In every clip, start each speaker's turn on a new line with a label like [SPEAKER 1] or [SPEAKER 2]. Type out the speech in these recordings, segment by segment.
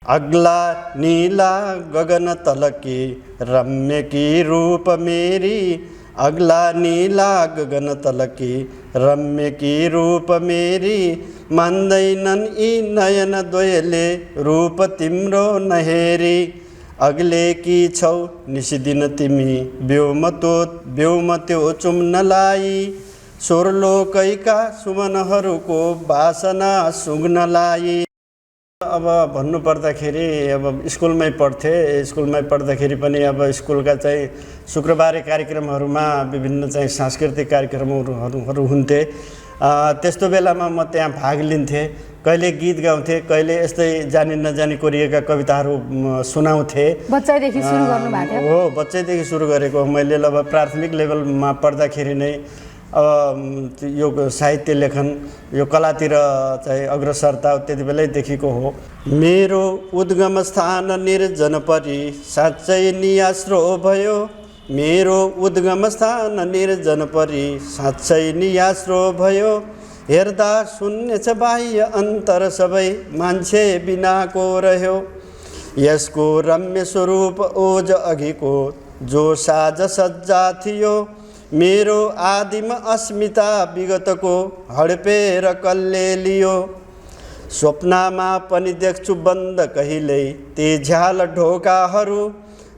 [SPEAKER 1] अगला नीला गगन तल की रम्य की रूप मेरी, अगला नीला गगन तल की रम्य की रूप मेरी, मान्दैनन् यी नयन द्वयले रूप तिम्रो नहेरी। अग्ले कि छौ निसिदिन तिमी ब्योम त्यो चुम्नलाई, स्वर्लोकैका सुमनहरूको बासना सुँघ्नलाई। अब भन्नु पर्दाखेरि अब स्कुलमै पढ्थे, स्कुलमै पढ्दाखेरि पनि अब स्कुलका चाहिँ शुक्रबारे कार्यक्रमहरूमा विभिन्न चाहिँ सांस्कृतिक कार्यक्रमहरू हुन्थे। त्यस्तो बेलामा म त्यहाँ भाग लिन्थेँ, कहिले गीत गाउँथेँ, कहिले यस्तै जानी नजानी कोरिएका कविताहरू सुनाउँथे।
[SPEAKER 2] बच्चैदेखि सुरु गर्नु भएको थियो?
[SPEAKER 1] हो, बच्चैदेखि सुरु गरेको। मैले अब प्राथमिक लेभलमा पढ्दाखेरि नै अब यो साहित्य लेखन, यो कलातिर चाहिँ अग्रसरता त्यति बेलैदेखिको हो। मेरो उद्गम स्थान निर्जन परी साँच्चै नियास्रो भयो, मेरो उद्गम स्थान निर्जन परी साँच्चै नियास्रो भयो। हेर्दा शून्य छ बाह्य अन्तर सबै मान्छे बिनाको रह्यो, यसको रम्य स्वरूप ओज अघिको जो साज सज्जा थियो। मेरो आदिम अस्मिता विगतको हडपेर कल्ले लियो, स्वप्नमा पनि देख्छु बन्द कहिल्यै ती झ्याल ढोकाहरू।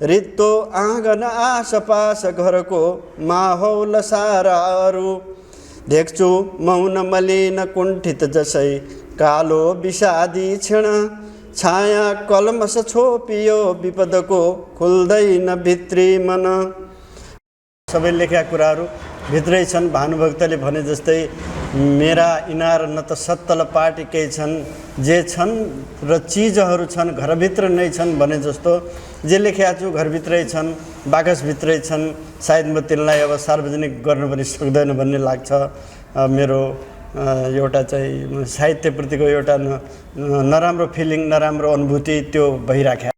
[SPEAKER 1] रित्तो आँगन आसपास घरको माहौल सारा अरू, देख्छु मौन मलिन कुण्ठित जसै कालो विषादी क्षण। छाया कलमस छोपियो विपदको खुल्दैन भित्री मन। सबै लेखेका कुराहरू भित्रै छन्। भानुभक्तले भने जस्तै मेरा इनार न त सत्तल पाटेकै छन्, जे छन् र चिजहरू छन् घरभित्र नै छन् भने जस्तो जे लेखेका छु घरभित्रै छन्, बाकसभित्रै छन्। सायद म तिनलाई अब सार्वजनिक गर्न पनि सक्दैन भन्ने लाग्छ। मेरो एउटा चाहिँ साहित्यप्रतिको एउटा नराम्रो फिलिङ, नराम्रो अनुभूति त्यो भइराख्या।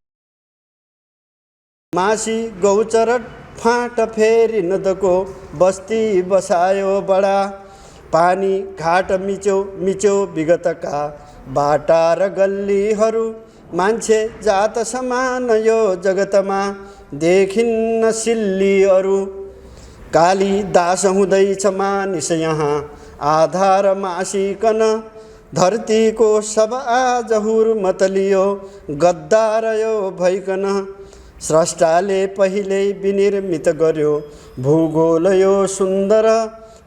[SPEAKER 1] मासी गौचर फाँट फेरि नदको बस्ती बसायो बडा, पानी घाट मिच्यो विगतका बाटा र गल्लीहरू। मान्छे जात समान यो जगतमा देखिन्न सिल्लीहरू, कालिदास हुँदैछ मानिस यहाँ आधार मासिकन। धरतीको सब आज हुर्मत लियो गद्दार यो भइकन, स्रष्टाले पहिल्यै विनिर्मित गर्यो भूगोल यो सुन्दर।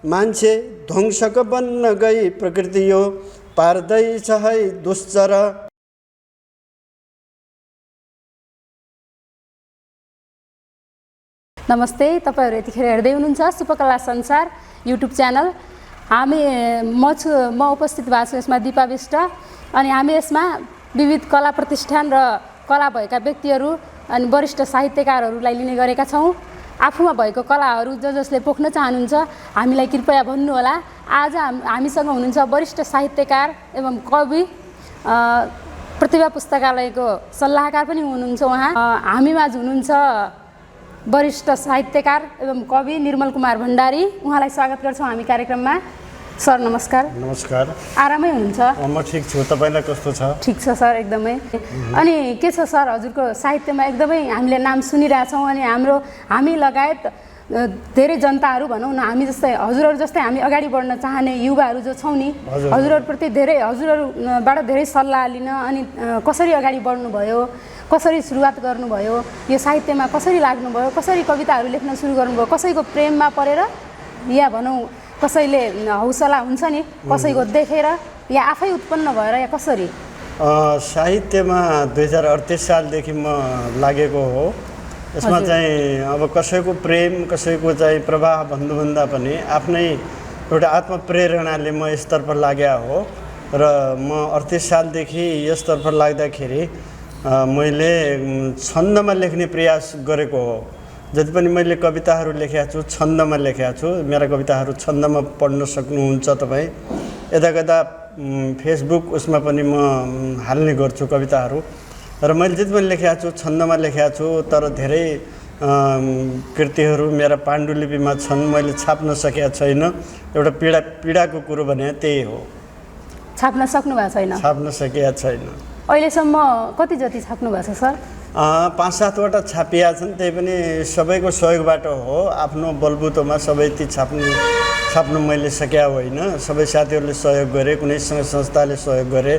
[SPEAKER 1] मान्छे ध्वंसक बन्न गई प्रकृति यो पार्दैछ है दुश्चर।
[SPEAKER 2] नमस्ते, तपाईहरु यतिखेर हेर्दै हुनुहुन्छ सुपकला संसार युट्युब च्यानल। म उपस्थित भएको छु यसमा दिपा विष्ट, अनि हामी यसमा विविध कला प्रतिष्ठान र कला भएका व्यक्तिहरू अनि वरिष्ठ साहित्यकारहरूलाई लिने गरेका छौँ। आफूमा भएको कलाहरू जसले पोख्न चाहनुहुन्छ हामीलाई कृपया भन्नुहोला। आज हामीसँग हुनुहुन्छ वरिष्ठ साहित्यकार एवं कवि, प्रतिभा पुस्तकालयको सल्लाहकार पनि हुनुहुन्छ उहाँ। हामीमाझ हुनुहुन्छ वरिष्ठ साहित्यकार एवं कवि निर्मल कुमार भण्डारी। उहाँलाई स्वागत गर्छौँ हामी कार्यक्रममा। सर नमस्कार।
[SPEAKER 1] नमस्कार।
[SPEAKER 2] आरामै हुनुहुन्छ?
[SPEAKER 1] म ठिक छु, तपाईलाई कस्तो छ?
[SPEAKER 2] ठिक छ सर, एकदमै। अनि के छ सर, हजुरको साहित्यमा एकदमै हामीले नाम सुनिरहेछौँ, अनि हामी लगायत धेरै जनताहरू भनौँ न, हामी जस्तै हजुरहरू जस्तै हामी अगाडि बढ्न चाहने युवाहरू जो छौँ नि, हजुरहरूप्रति हजुरहरूबाट धेरै सल्लाह लिन, अनि कसरी अगाडि बढ्नुभयो, कसरी सुरुवात गर्नुभयो, यो साहित्यमा कसरी लाग्नुभयो, कसरी कविताहरू लेख्न सुरु गर्नुभयो, कसैको प्रेममा परेर या भनौँ कसैले हौसला हुन्छ नि कसैको देखेर या आफै उत्पन्न भएर या कसरी?
[SPEAKER 1] साहित्यमा 2038 सालदेखि म लागेको हो। यसमा चाहिँ अब कसैको प्रेम, कसैको चाहिँ प्रवाह भन्नुभन्दा पनि आफ्नै एउटा आत्मप्रेरणाले म यसतर्फ लाग्या हो। र म 38 सालदेखि यसतर्फ लाग्दाखेरि मैले छन्दमा लेख्ने प्रयास गरेको हो। जति पनि मैले कविताहरू लेखेका छु छन्दमा लेखेका छु। मेरा कविताहरू छन्दमा पढ्न सक्नुहुन्छ तपाईँ। यता कता फेसबुक उसमा पनि म हाल्ने गर्छु कविताहरू। र मैले जति पनि लेखेका छु छन्दमा लेखेका छु, तर धेरै कृतिहरू मेरा पाण्डुलिपिमा छन्, मैले छाप्न सकेका छैन। एउटा पीडाको कुरो भने त्यही हो।
[SPEAKER 2] छाप्न सक्नु भएको छैन?
[SPEAKER 1] छाप्न सकेका छैन।
[SPEAKER 2] अहिलेसम्म कति जति छाप्नु भएको छ सर?
[SPEAKER 1] 5-7वटा छापिया छन्, त्यही पनि सबैको सहयोगबाट हो। आफ्नो बलबुतोमा सबै ती छाप्नु मैले सकेका होइन। सबै साथीहरूले सहयोग गरे, कुनै सङ्घ संस्थाले सहयोग गरे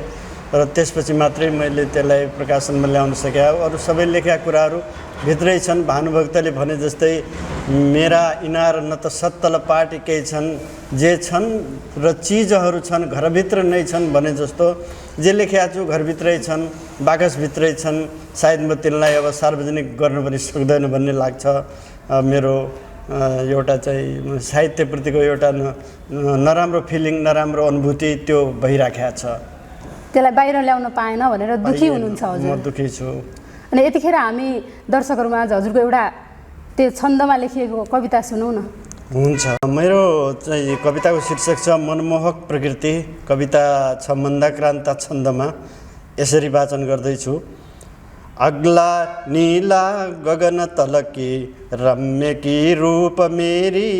[SPEAKER 1] र त्यसपछि मात्रै मैले त्यसलाई प्रकाशनमा ल्याउन सकेँ। अरू सबै लेखेका कुराहरू भित्रै छन्। भानुभक्तले भने जस्तै मेरा इनार न त सत्तल पाटी केही छन्, जे छन् र चिजहरू छन् घरभित्र नै छन् भने जस्तो जे लेखेका छु घरभित्रै छन्, बाकसभित्रै छन्। सायद म तिनलाई अब सार्वजनिक गर्न पनि सक्दैन भन्ने लाग्छ। मेरो एउटा चाहिँ साहित्यप्रतिको एउटा नराम्रो फिलिङ, नराम्रो अनुभूति त्यो भइराखेको छ।
[SPEAKER 2] त्यसलाई बाहिर ल्याउन पाएन भनेर दुःखी हुनुहुन्छ हजुर?
[SPEAKER 1] म दुःखी छु।
[SPEAKER 2] अनि यतिखेर हामी दर्शकहरूमा आज हजुरको एउटा त्यो छन्दमा लेखिएको कविता सुनौ न।
[SPEAKER 1] हुन्छ। मेरो चाहिँ कविताको शीर्षक छ मनमोहक प्रकृति। कविता छ मन्दाक्रान्ता छन्दमा। यसरी वाचन गर्दैछु। अग्ला नीला गगन तलकी रम्यकी रूप मेरी,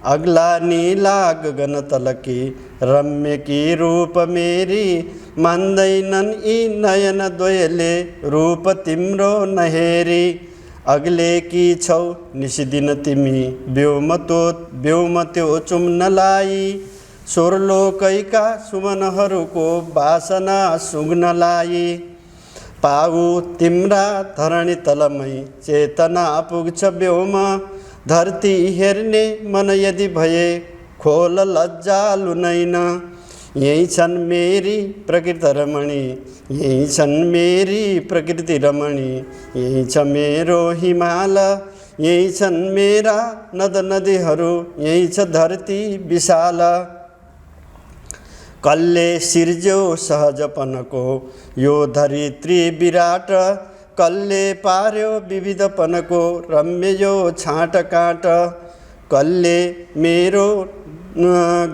[SPEAKER 1] अग्ला नीला गगन तलकी रम्यकी रूप मेरी, मान्दैनन् यी नयन द्वयले रूप तिम्रो नहेरी, अग्ले कि छौ निसिदिन तिमी ब्योम त्यो चुम्नलाई, स्वर्लोकैका सुमनहरूको वासना सुँघ्नलाई, पाऊ तिम्रा धरणी तलमै चेतना पुग्छ ब्योम, धरती हेर्ने मन यदि भए खोल लज्जालु नैन, यही छन् मेरी प्रकृति रमणी, यही छन् मेरी प्रकृति रमणी, यही छ मेरो हिमाल, यही छन् मेरा नद नदीहरू, यही छ धरती विशाल, कसले सिर्ज्यो सहजपनको यो धरित्री विराट, कसले पार्यो विविधपनको रम्य यो छाँट काँट, कसले मेरो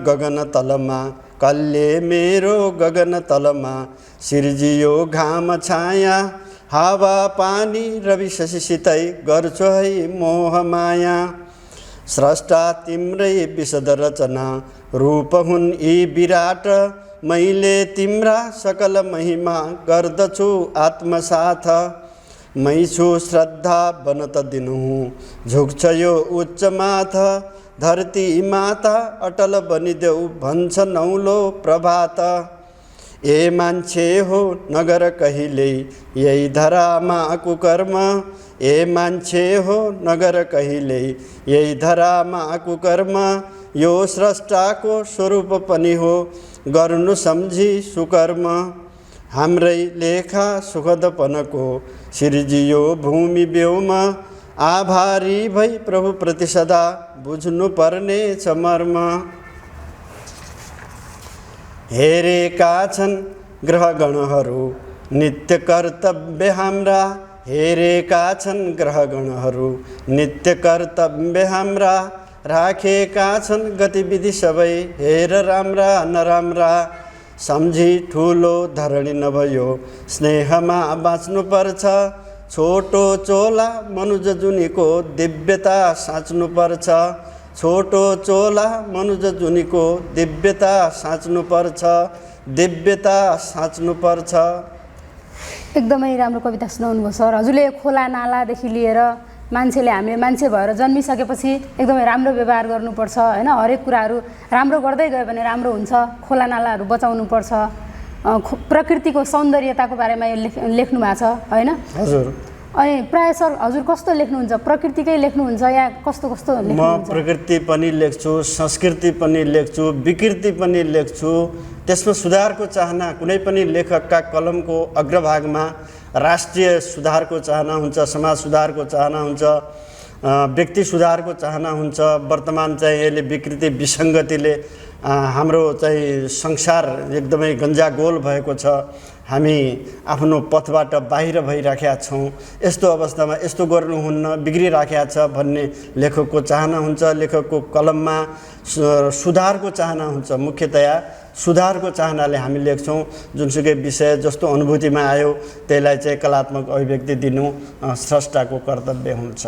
[SPEAKER 1] गगन तलमा, कसले मेरो गगन तलमा सिर्जियो घाम छाया, हावा पानी रवि शशिसितै गर्छु है मोह माया, स्रष्टा तिम्रै विशद रचना रूप हुन् यी विराट, मैले तिम्रा सकल महिमा गर्दछु आत्मसाथ, मै छु श्रद्धा बनत दिनुहुँ झुक्छ यो उच्च माथ, धरती माता अटल बनिदेऊ भन्छ नौलो प्रभात, ए मान्छे हो नगर कहिल्यै यही धरामा कुकर्म, ए मान्छे हो नगर कहिल्यै यही धरामा कुकर्म, यो स्रष्टाको स्वरूप पनि हो गर्नु सम्झी सुकर्म, हाम्रै लेखा सुखदपनको सिर्जियो भूमि ब्योम, आभारी भई प्रभु प्रति सदा बुझ्नु पर्ने छ मर्म, हेरेका छन् ग्रहगणहरू नित्य कर्तव्य हाम्रा, हेरेका छन् ग्रहगणहरू नित्य कर्तव्य हाम्रा, राखेका छन् गतिविधि सबै हेर राम्रा नराम्रा, सम्झी ठुलो धरणी नभयो स्नेहमा बाँच्नुपर्छ, छोटो चोला मनुज जुनीको दिव्यता साँच्नुपर्छ, छोटो चोला मनुज जुनीको दिव्यता साँच्नुपर्छ, दिव्यता साँच्नुपर्छ।
[SPEAKER 2] एकदमै राम्रो कविता सुनाउनु भयो सर। हजुरले खोला नालादेखि लिएर मान्छेले हामीले मान्छे भएर जन्मिसकेपछि एकदमै राम्रो व्यवहार गर्नुपर्छ होइन, हरेक कुराहरू राम्रो गर्दै गयो भने राम्रो हुन्छ, खोला नालाहरू बचाउनुपर्छ, प्रकृतिको सौन्दर्यताको बारेमा यो लेख्नु भएको छ होइन
[SPEAKER 1] हजुर।
[SPEAKER 2] अनि प्रायः सर हजुर कस्तो लेख्नुहुन्छ, प्रकृतिकै लेख्नुहुन्छ या कस्तो कस्तो लेख्नुहुन्छ?
[SPEAKER 1] म प्रकृति पनि लेख्छु, संस्कृति पनि लेख्छु, विकृति पनि लेख्छु। त्यसमा सुधारको चाहना कुनै पनि लेखकका कलमको अग्रभागमा राष्ट्रिय सुधारको चाहना हुन्छ, समाज सुधारको चाहना हुन्छ, व्यक्ति सुधारको चाहना हुन्छ। वर्तमान चाहिँ यसले विकृति विसङ्गतिले हाम्रो चाहिँ संसार एकदमै गन्जागोल भएको छ, हामी आफ्नो पथबाट बाहिर भइराखेका छौँ। यस्तो अवस्थामा यस्तो गर्नुहुन्न, बिग्रिराखेका छ भन्ने लेखकको चाहना हुन्छ। लेखकको कलममा सुधारको चाहना हुन्छ, मुख्यतया सुधारको चाहनाले हामी लेख्छौँ। जुनसुकै विषय जस्तो अनुभूतिमा आयो त्यसलाई चाहिँ कलात्मक अभिव्यक्ति दिनु स्रष्टाको कर्तव्य हुन्छ।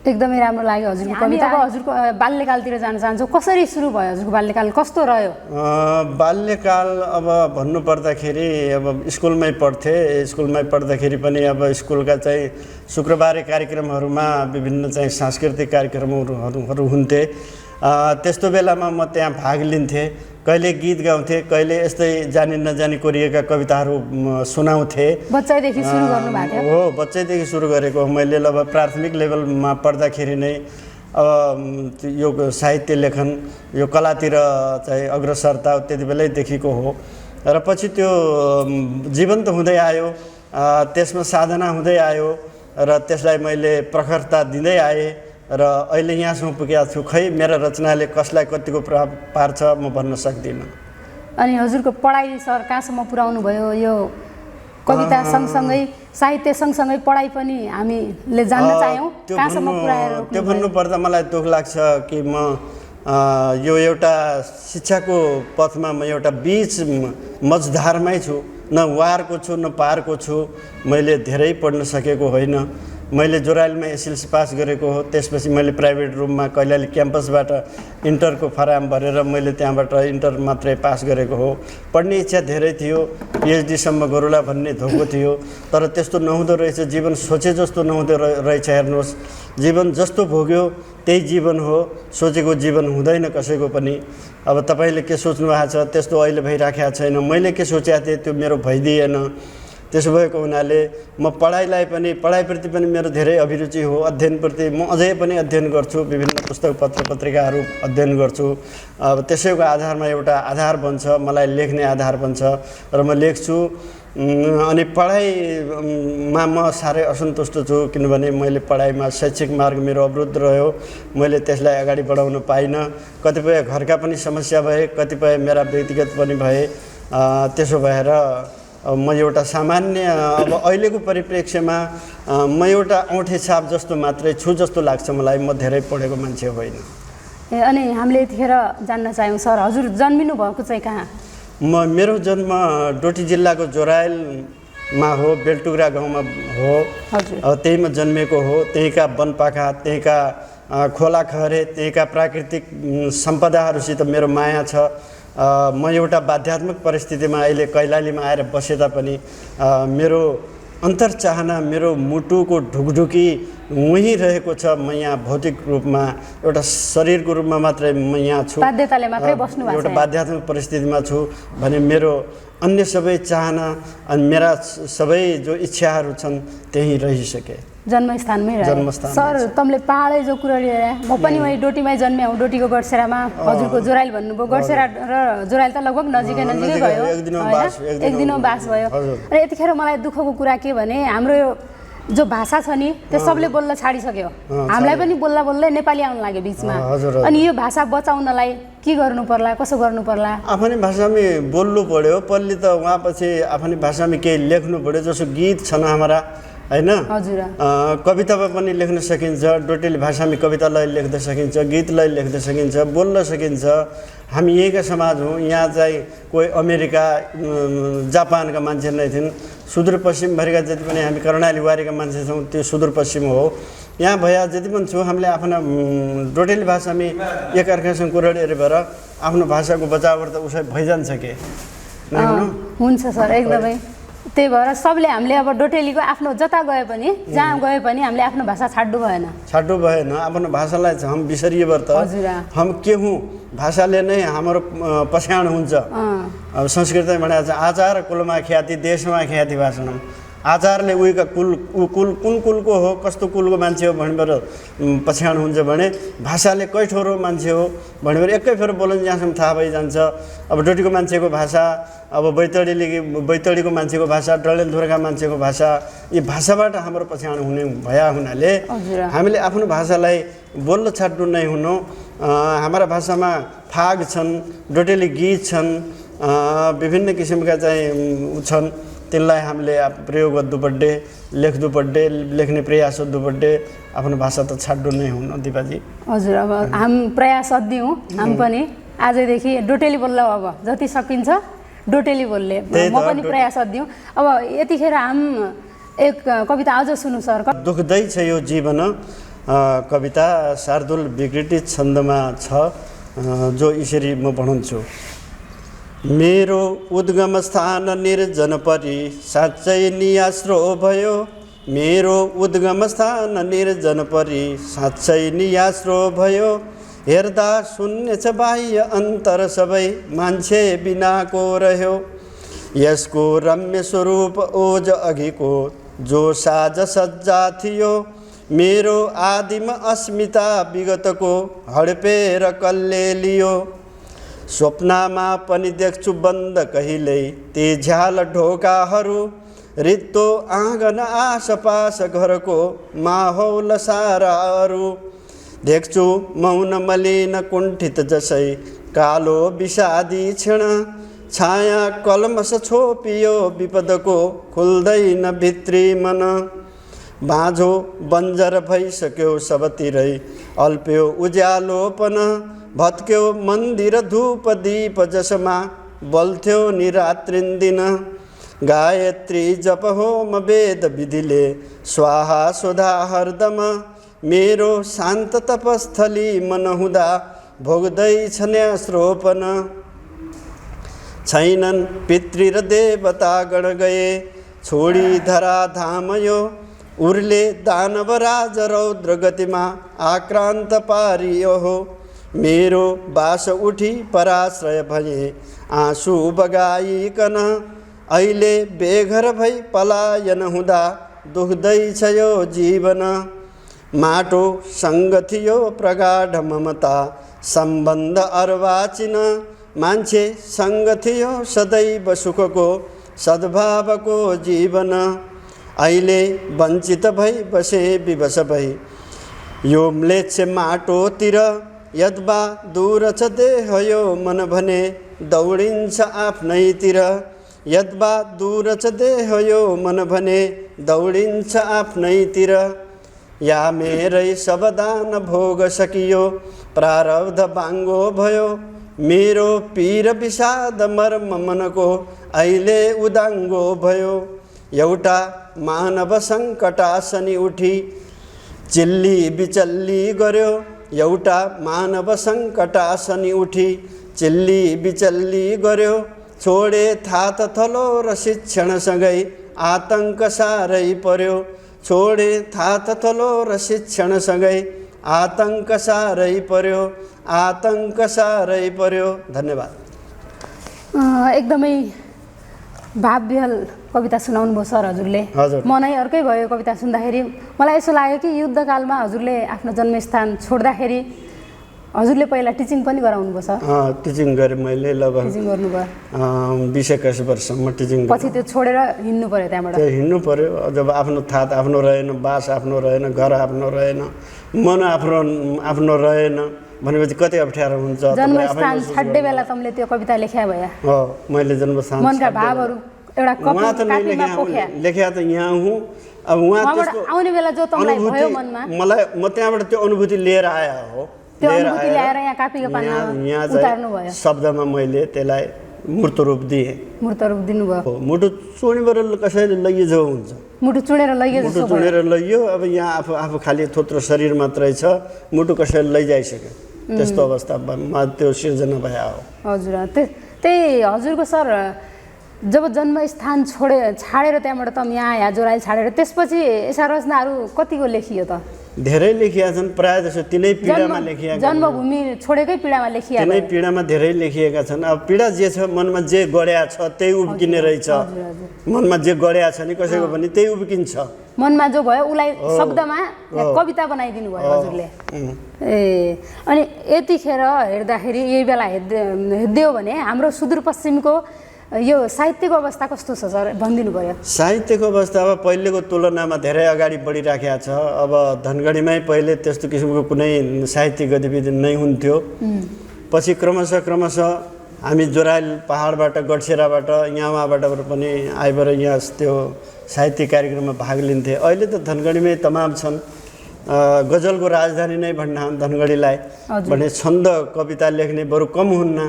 [SPEAKER 2] एकदमै राम्रो लाग्यो हजुरको कविता। अब हजुरको बाल्यकालतिर जान चाहन्छु, कसरी सुरु भयो हजुरको बाल्यकाल, कस्तो रह्यो?
[SPEAKER 1] बाल्यकाल अब भन्नुपर्दाखेरि अब स्कुलमै पढ्दाखेरि पनि अब स्कुलका चाहिँ शुक्रबारे कार्यक्रमहरूमा विभिन्न चाहिँ सांस्कृतिक कार्यक्रमहरू हुन्थे। त्यस्तो बेलामा म त्यहाँ भाग लिन्थेँ, कहिले गीत गाउँथेँ, कहिले यस्तै जानी नजानी कोरिएका कविताहरू सुनाउँथेँ।
[SPEAKER 2] बच्चैदेखि सुरु गर्नु भएको थियो?
[SPEAKER 1] हो, बच्चैदेखि सुरु गरेको मैले। अब प्राथमिक लेभलमा पढ्दाखेरि नै अब यो साहित्य लेखन, यो कलातिर चाहिँ अग्रसरता त्यति बेलैदेखिको हो र पछि त्यो जीवन्त हुँदै आयो, त्यसमा साधना हुँदै आयो र त्यसलाई मैले प्रखरता दिँदै आएँ र अहिले यहाँसम्म पुगेको छु। खै मेरा रचनाले कसलाई कतिको प्रभाव पार्छ म भन्न सक्दिनँ।
[SPEAKER 2] अनि हजुरको पढाइ सर कहाँसम्म पुर्याउनु भयो? यो कविता सँगसँगै साहित्य सँगसँगै पढाइ पनि हामीले जान्न चाह्यौँ, कहाँसम्म पुर्याएर?
[SPEAKER 1] त्यो भन्नुपर्दा मलाई दुःख लाग्छ कि म यो एउटा शिक्षाको पथमा म एउटा बीच मझधारमै छु, न वारको छु न पारको छु। मैले धेरै पढ्न सकेको होइन। मैले जोराइलमा एसएलसी पास गरेको हो, त्यसपछि मैले प्राइभेट रूममा कैलाली क्याम्पसबाट इन्टरको फर्म भरेर मैले त्यहाँबाट इन्टर मात्रै पास गरेको हो। पढ्ने इच्छा धेरै थियो, पिएचडीसम्म गरौँला भन्ने धोको थियो, तर त्यस्तो नहुँदो रहेछ। जीवन सोचे जस्तो नहुँदो रहेछ। हेर्नुहोस्, जीवन जस्तो भोग्यो त्यही जीवन हो, सोचेको जीवन हुँदैन कसैको पनि। अब तपाईँले के सोच्नु भएको छ त्यस्तो अहिले भइराखेको छैन। मैले के सोचेको थिएँ त्यो मेरो भइदिएन। त्यसो भएको हुनाले म पढाइप्रति पनि मेरो धेरै अभिरुचि हो। अध्ययनप्रति म अझै पनि अध्ययन गर्छु, विभिन्न पुस्तक पत्रिकाहरू अध्ययन गर्छु। अब त्यसैको आधारमा एउटा आधार बन्छ, मलाई लेख्ने आधार बन्छ र म लेख्छु। अनि पढाइमा म साह्रै असन्तुष्ट छु, किनभने मैले पढाइमा शैक्षिक मार्ग मेरो अवरुद्ध रह्यो। मैले त्यसलाई अगाडि बढाउन पाइनँ। कतिपय घरका पनि समस्या भए, कतिपय मेरा व्यक्तिगत पनि भए। त्यसो भएर म एउटा सामान्य अब अहिलेको परिप्रेक्ष्यमा म एउटा औँठे छाप जस्तो मात्रै छु जस्तो लाग्छ मलाई। म धेरै पढेको मान्छे होइन।
[SPEAKER 2] अनि हामीले यतिखेर जान्न चाह्यौँ सर, हजुर जन्मिनु भएको चाहिँ कहाँ?
[SPEAKER 1] मेरो जन्म डोटी जिल्लाको जोराइलमा हो, बेलटुक्रा गाउँमा हो। त्यहीमा जन्मेको हो। त्यहीँका वनपाखा, त्यहीँका खोला खहरे, त्यहीँका प्राकृतिक सम्पदाहरूसित मेरो माया छ। म एउटा बाध्यात्मक परिस्थितिमा अहिले कैलालीमा आएर बसे तापनि मेरो अन्तर्चाहना, मेरो मुटुको ढुकढुकी वहीँ रहेको छ। म यहाँ भौतिक रूपमा एउटा शरीरको रूपमा मात्रै म यहाँ छु,
[SPEAKER 2] बाध्यताले मात्रै बस्नु भएको छ।
[SPEAKER 1] एउटा बाध्यात्मक परिस्थितिमा छु भने मेरो अन्य सबै चाहना अनि मेरा सबै जो इच्छाहरू छन् त्यहीँ रहिसके।
[SPEAKER 2] जन्मस्थानमै रहे।
[SPEAKER 1] जन्मस्थान
[SPEAKER 2] सर, तमले पहाडै जो कुरा लिएर, म पनि वहीँ डोटीमै जन्मेँ, डोटीको गडसेरामा। हजुरको जोराइल भन्नुभयो, गडसेरा र जोराइल त लगभग नजिकै भयो, एक दिनमा बास भयो। र यतिखेर मलाई दुःखको कुरा के भने, हाम्रो यो जो भाषा छ नि त्यो सबले बोल्न छाडिसक्यो। हामीलाई पनि बोल्दा बोल्दै नेपाली आउन लाग्यो बिचमा। अनि यो भाषा बचाउनलाई के गर्नु पर्ला, कसो गर्नु पर्ला?
[SPEAKER 1] आफ्नै भाषामै बोल्नु पर्यो। पल्ली त उहाँपछि आफ्नै भाषामै केही लेख्नु पर्यो। जसो गीत छन् हाम्रा, होइन?
[SPEAKER 2] हजुर।
[SPEAKER 1] कवितामा पनि लेख्न सकिन्छ, डोटेली भाषामा कवितालाई लेख्न सकिन्छ, गीतलाई लेख्न सकिन्छ, बोल्न सकिन्छ। हामी यहीँका समाज हौँ। यहाँ चाहिँ कोही अमेरिका जापानका मान्छे नै थिइन्। सुदूरपश्चिमभरिका जति पनि हामी कर्णाली वारीका मान्छे छौँ त्यो सुदूरपश्चिम हो। यहाँ भए जति पनि छौँ हामीले आफ्ना डोटेली भाषामा एकअर्कासँग कुराहरू भएर आफ्नो भाषाको बचावट त उसै भइजान्छ के?
[SPEAKER 2] हुन्छ सर, एकदमै। त्यही भएर सबले हामीले अब डोटेलीको आफ्नो जता गए पनि, जहाँ गए पनि हामीले आफ्नो भाषा छाड्नु भएन।
[SPEAKER 1] आफ्नो भाषालाई हम बिसरिए त हम के हुँ? भाषाले नै हाम्रो पछाण हुन्छ। अब संस्कृतमा भनेको छ आचार कुलमा ख्याति, देशमा ख्याति भाषणम। आचारले उहीका कुल कुन कुलको हो, कस्तो कुलको मान्छे हो भनेर पछाण हुन्छ भने भाषाले कै ठोरो मान्छे हो भनेर एकै फेर बोलन जहाँसम्म थाहा भइजान्छ। अब डोटीको मान्छेको भाषा, अब बैतडीको मान्छेको भाषा, डडेलधुराका मान्छेको भाषा, यी भाषाबाट हाम्रो पछाण हुने भया हुनाले हामीले आफ्नो भाषालाई बोल्न छाड्नु नै हुनु। हाम्रा भाषामा फाग छन्, डोटेली गीत छन्, विभिन्न किसिमका चाहिँ छन्। तिनलाई हामीले प्रयोग गर्नुपर्ने, लेख्नुपर्ने, लेख्ने प्रयास गर्नुपर्ने। आफ्नो भाषा त छाड्नु नै हुनु दिपाजी।
[SPEAKER 2] हजुर, अब हाम प्रयास दियौँ। हाम पनि आजदेखि डोटेली बोल्दा अब जति सकिन्छ डोटेली बोल्ने म पनि प्रयास दियौँ। अब यतिखेर हाम एक कविता अझ सुन्नु सर।
[SPEAKER 1] दुख्दै छ यो जीवन, कविता शार्दुल विकृति छन्दमा छ, जो यसरी म पढाउँछु। मेरो उद्गम स्थान निर्जन परी साँच्चै नियास्रो भयो। मेरो उद्गम स्थान निर्जन परी साँच्चै नियास्रो भयो। हेर्दा शून्य छ बाह्य अन्तर सबै मान्छे बिनाको रह्यो। यसको रम्य स्वरूप ओज अघिको जो साज सज्जा थियो। मेरो आदिम अस्मिता विगतको हडपेर कल्ले लियो। स्वप्नमा पनि देख्छु बन्द कहिल्यै ती झ्याल ढोकाहरू। रित्तो आँगन आसपास घरको माहौल सारा अरू। देख्छु मौन मलिन कुण्ठित जसै कालो विषादी क्षण। छाया कलमस छोपियो विपदको खुल्दैन भित्री मन। बाँझो बन्जर भइसक्यो सबतिरै अल्प्यो उज्यालोपन। भत्क्यो मन्दिर धूप दीप जसमा बल्थ्यो निरात्रिन दिन। गायत्री जप होम वेद विधिले स्वाहा सुधा हरदम। मेरो शान्त तपस्थली मन हुँदा भोग्दैछ न्यास्रोपन। छैनन् पितृ र देवता गण गए छोडी धरा धाम यो। उर्ले दानव राज रौद्र गतिमा आक्रान्त पारियो हो। मेरो बास उठी पराश्रय भए आँसु बगाइकन। अहिले बेघर भई पलायन हुँदा दुख्दैछ यो जीवन। माटो सँग थियो प्रगाढ ममता सम्बन्ध अर्वाचिन। मान्छे सँग थियो सदैव सुखको सद्भावको जीवन। अहिले वञ्चित भई बसे विवश भई यो म्लेच्छ माटोतिर। यद्वा दूर छ देह यो मन भने दौडिन्छ आफ्नैतिर। यद्वा दूर छ देह यो मन भने दौडिन्छ आफ्नैतिर। या मेरै सबदान भोग सकियो प्रारब्ध बाङ्गो भयो। मेरो पीर विषाद मर्म मनको अहिले उदाङ्गो भयो। एउटा मानव सङ्कटासनी उठी चिल्ली बिचल्ली गर्यो। एउटा मानव सङ्कटासनी उठी चिल्ली बिचल्ली गर्यो। छोडे थात थलो र शिक्षणसँगै आतङ्क साह्रै पर्यो। छोडे थात थलो र शिक्षणसँगै आतङ्क साह्रै पर्यो। आतङ्क साह्रै पर्यो। धन्यवाद।
[SPEAKER 2] एकदमै भावविहल कविता सुनाउनु भयो सर हजुरले।
[SPEAKER 1] हजुर।
[SPEAKER 2] मनै अर्कै भयो कविता सुन्दाखेरि। मलाई यसो लाग्यो कि युद्धकालमा हजुरले आफ्नो जन्मस्थान छोड्दाखेरि हजुरले पहिला टिचिङ पनि गराउनु भयो सर।
[SPEAKER 1] टिचिङ गरेँ मैले लगभग
[SPEAKER 2] टिचिङ गर्नुभयो
[SPEAKER 1] 20-21 वर्षसम्म टिचिङ।
[SPEAKER 2] पछि त्यो छोडेर हिँड्नु पर्यो त्यहाँबाट।
[SPEAKER 1] त्यो हिँड्नु पर्यो। जब आफ्नो थात आफ्नो रहेन, बास आफ्नो रहेन, घर आफ्नो रहेन, मन आफ्नो रहेन भनेपछि कति अप्ठ्यारो हुन्छ।
[SPEAKER 2] जन्मस्थान छाड्ने बेला तमले त्यो कविता लेख्या भया।
[SPEAKER 1] हो, मैले जन्मस्थान
[SPEAKER 2] मनका भावहरू एउटा
[SPEAKER 1] वहाँ त नहीं लेख्या त यहाँ हुँ। अब वहाँ
[SPEAKER 2] आउने बेला जो तमलाई भयो मनमा,
[SPEAKER 1] मलाई म त्यहाँबाट त्यो अनुभूति लिएर आया हो।
[SPEAKER 2] त्यो अनुभूति ल्याएर यहाँ कापीको पानामा उतार्नु भयो।
[SPEAKER 1] शब्दमा मैले त्यसलाई मूर्त रूप दिएँ।
[SPEAKER 2] मूर्त रूप दिनुभयो।
[SPEAKER 1] मुटु चुँडेर कसैले लैयो हुन्छ।
[SPEAKER 2] मुटु चुँडेर लैयो
[SPEAKER 1] मुटु चुँडेर लैयो। अब यहाँ आफू खालि थोत्रो शरीर मात्रै छ, मुटु कसैले लैजाइसक्यो। त्यस्तो अवस्थामा त्यो सिर्जना भए हो। हजुर,
[SPEAKER 2] त्यही हजुरको सर जब जन्मस्थान छाडेर त्यहाँबाट त यहाँ याजोराइल छाडेर त्यसपछि यसा रचनाहरू कतिको लेखियो त?
[SPEAKER 1] धेरै लेखिया छन्। प्रायः जसो तिनै पीडामा लेखिया।
[SPEAKER 2] जन्मभूमि छोडेकै पीडामा लेखिया।
[SPEAKER 1] तिनै पीडामा धेरै लेखिएका छन्। अब पीडा जे छ मनमा जे गड्या छ त्यही उब्किने रहेछ। मनमा जे गड्या छ नि कसैको पनि त्यही उब्किन्छ।
[SPEAKER 2] मनमा जो भयो उसलाई शब्दमा कविता बनाइदिनु भयो हजुरले। ए अनि यतिखेर हेर्दाखेरि यही बेला हेर्दियो भने हाम्रो सुदूरपश्चिमको यो साहित्यको अवस्था कस्तो छ सर भनिदिनु पर्यो।
[SPEAKER 1] साहित्यको अवस्था अब पहिलेको तुलनामा धेरै अगाडि बढिराखेको छ। अब धनगढीमै पहिले त्यस्तो किसिमको कुनै साहित्यिक गतिविधि नै हुन्थ्यो। पछि क्रमशः हामी जोराइल पहाडबाट गडसेराबाट यहाँबाट पनि आइबर यहाँ त्यो साहित्यिक कार्यक्रममा भाग लिन्थे। अहिले त धनगढीमै तमाम छन्। गजलको राजधानी नै भन्न धनगढीलाई भने छन्द कविता लेख्ने बरु कम हुन्न।